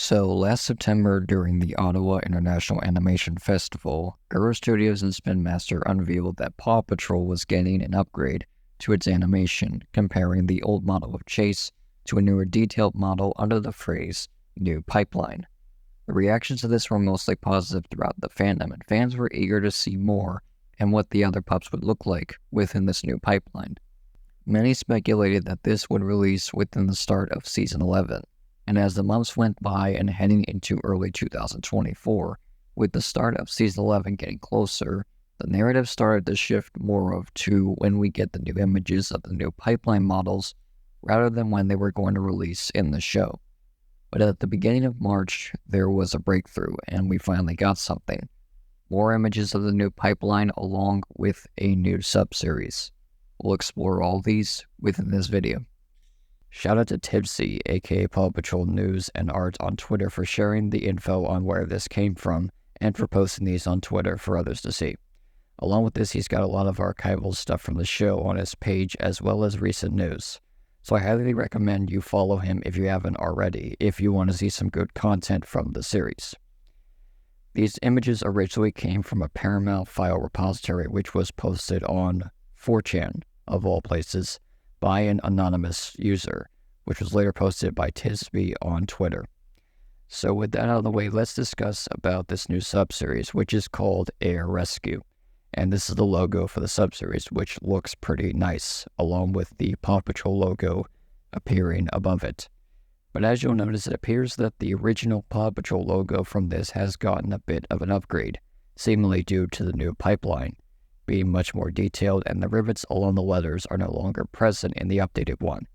So, last September during the Ottawa International Animation Festival, Guru Studios and Spin Master unveiled that Paw Patrol was getting an upgrade to its animation, comparing the old model of Chase to a newer detailed model under the phrase new pipeline. The reactions to this were mostly positive throughout the fandom, and fans were eager to see more and what the other pups would look like within this new pipeline. Many speculated that this would release within the start of Season 11. And as the months went by and heading into early 2024, with the start of Season 11 getting closer, the narrative started to shift more of to when we get the new images of the new pipeline models rather than when they were going to release in the show. But at the beginning of March, there was a breakthrough, and we finally got something. More images of the new pipeline along with a new subseries. We'll explore all these within this video. Shout out to Tipsy, aka Paw Patrol News and Art on Twitter for sharing the info on where this came from and for posting these on Twitter for others to see. Along with this, he's got a lot of archival stuff from the show on his page as well as recent news. So I highly recommend you follow him if you haven't already, if you want to see some good content from the series. These images originally came from a Paramount file repository which was posted on 4chan, of all places, by an anonymous user, which was later posted by Tisby on Twitter. So with that out of the way, let's discuss about this new subseries, which is called Air Rescue. And this is the logo for the subseries, which looks pretty nice, along with the Paw Patrol logo appearing above it. But as you'll notice, it appears that the original Paw Patrol logo from this has gotten a bit of an upgrade, seemingly due to the new pipeline being much more detailed, and the rivets along the letters are no longer present in the updated one.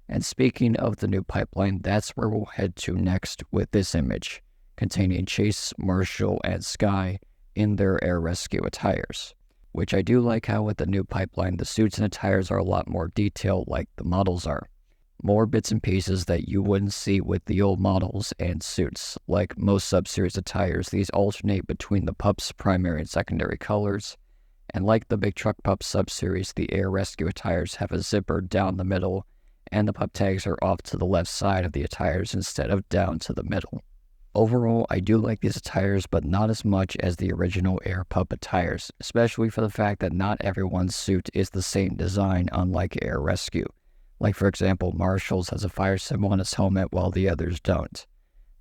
And speaking of the new pipeline, that's where we'll head to next with this image, containing Chase, Marshall, and Sky in their air rescue attires. Which I do like how with the new pipeline, the suits and attires are a lot more detailed like the models are. More bits and pieces that you wouldn't see with the old models and suits. Like most Subseries attires, these alternate between the pup's primary and secondary colors. And like the Big Truck Pup subseries, the Air Rescue attires have a zipper down the middle, and the pup tags are off to the left side of the attires instead of down to the middle. Overall, I do like these attires, but not as much as the original Air Pup attires, especially for the fact that not everyone's suit is the same design, unlike Air Rescue. Like for example, Marshall's has a fire symbol on his helmet while the others don't.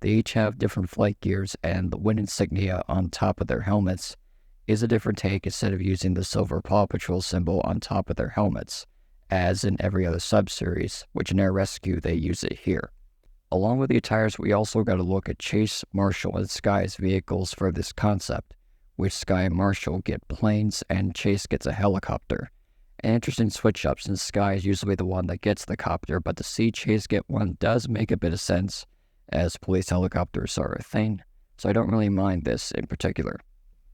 They each have different flight gears, and the wind insignia on top of their helmets is a different take instead of using the silver Paw Patrol symbol on top of their helmets, as in every other subseries, which in Air Rescue they use it here. Along with the attires, we also got to look at Chase, Marshall, and Sky's vehicles for this concept, which Sky and Marshall get planes and Chase gets a helicopter. An interesting switch up since Sky is usually the one that gets the copter, but to see Chase get one does make a bit of sense, as police helicopters are a thing, so I don't really mind this in particular.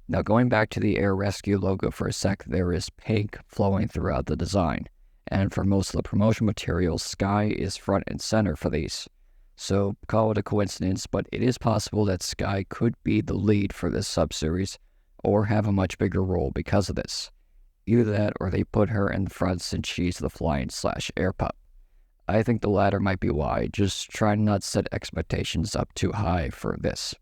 Now going back to the Air Rescue logo for a sec, there is pink flowing throughout the design, and for most of the promotional materials, Sky is front and center for these. So call it a coincidence, but it is possible that Sky could be the lead for this subseries, or have a much bigger role because of this. Either that, or they put her in front since she's the flying/air pup. I think the latter might be why, just try not to set expectations up too high for this.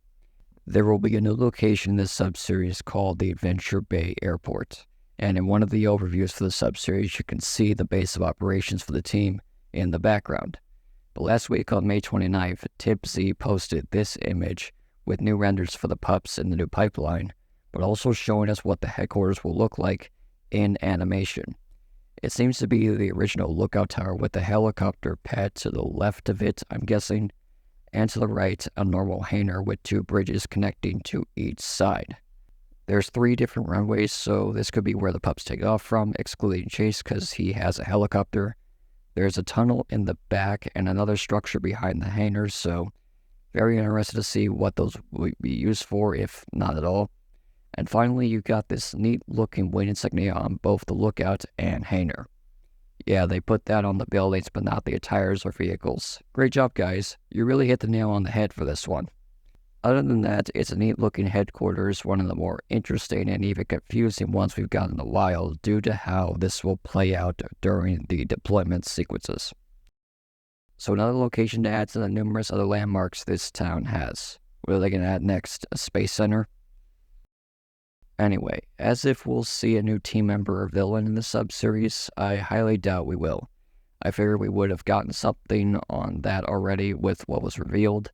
There will be a new location in this subseries called the Adventure Bay Airport, and in one of the overviews for the subseries, you can see the base of operations for the team in the background. But last week on May 29th, Tipsy posted this image with new renders for the pups in the new pipeline, but also showing us what the headquarters will look like in animation. It seems to be the original lookout tower with the helicopter pad to the left of it, I'm guessing, and to the right, a normal hangar with two bridges connecting to each side. There's 3 different runways, so this could be where the pups take off from, excluding Chase because he has a helicopter. There's a tunnel in the back and another structure behind the hangars, so very interested to see what those will be used for, if not at all. And finally, you got this neat looking wind insignia on both the lookout and hangar. Yeah, they put that on the buildings, but not the attires or vehicles. Great job, guys. You really hit the nail on the head for this one. Other than that, it's a neat looking headquarters, one of the more interesting and even confusing ones we've got in a while due to how this will play out during the deployment sequences. So another location to add to the numerous other landmarks this town has. What are they going to add next? A space center? Anyway, as if we'll see a new team member or villain in the sub-series, I highly doubt we will. I figured we would have gotten something on that already with what was revealed,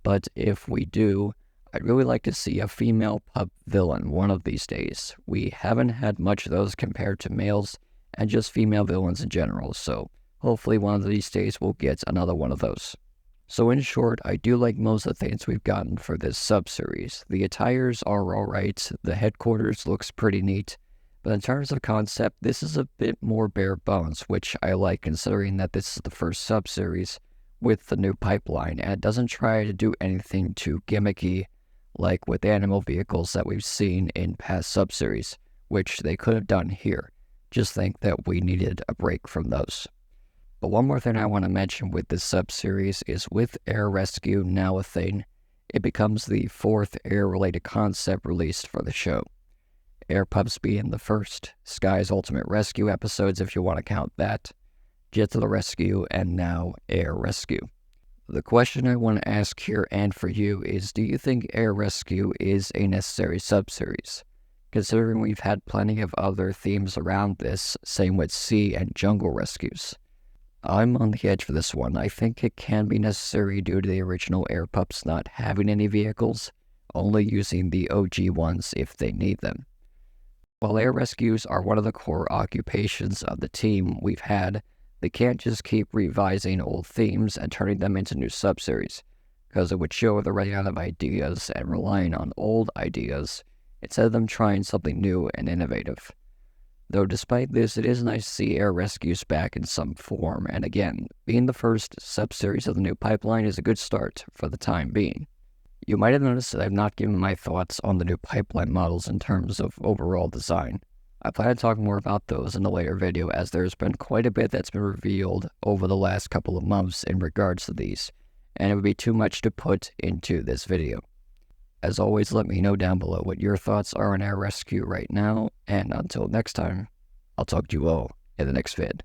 but if we do, I'd really like to see a female pub villain one of these days. We haven't had much of those compared to males, and just female villains in general, so hopefully one of these days we'll get another one of those. So in short, I do like most of the things we've gotten for this sub-series. The attires are alright, the headquarters looks pretty neat, but in terms of concept, this is a bit more bare bones, which I like considering that this is the first sub-series with the new pipeline, and it doesn't try to do anything too gimmicky like with animal vehicles that we've seen in past sub-series, which they could have done here. Just think that we needed a break from those. But one more thing I want to mention with this sub-series is with air rescue now a thing, it becomes the fourth air-related concept released for the show. Air Pups being the first, Sky's Ultimate Rescue episodes if you want to count that, Jet to the Rescue, and now Air Rescue. The question I want to ask here and for you is, do you think Air Rescue is a necessary sub-series? Considering we've had plenty of other themes around this, same with sea and jungle rescues. I'm on the edge for this one. I think it can be necessary due to the original Air Pups not having any vehicles, only using the OG ones if they need them. While air rescues are one of the core occupations of the team we've had, they can't just keep revising old themes and turning them into new sub-series, because it would show they're running out of ideas and relying on old ideas instead of them trying something new and innovative. Though despite this, it is nice to see air rescues back in some form, and again, being the first sub-series of the new pipeline is a good start for the time being. You might have noticed that I've not given my thoughts on the new pipeline models in terms of overall design. I plan to talk more about those in a later video, as there's been quite a bit that's been revealed over the last couple of months in regards to these, and it would be too much to put into this video. As always, let me know down below what your thoughts are on air rescue right now, and until next time, I'll talk to you all in the next vid.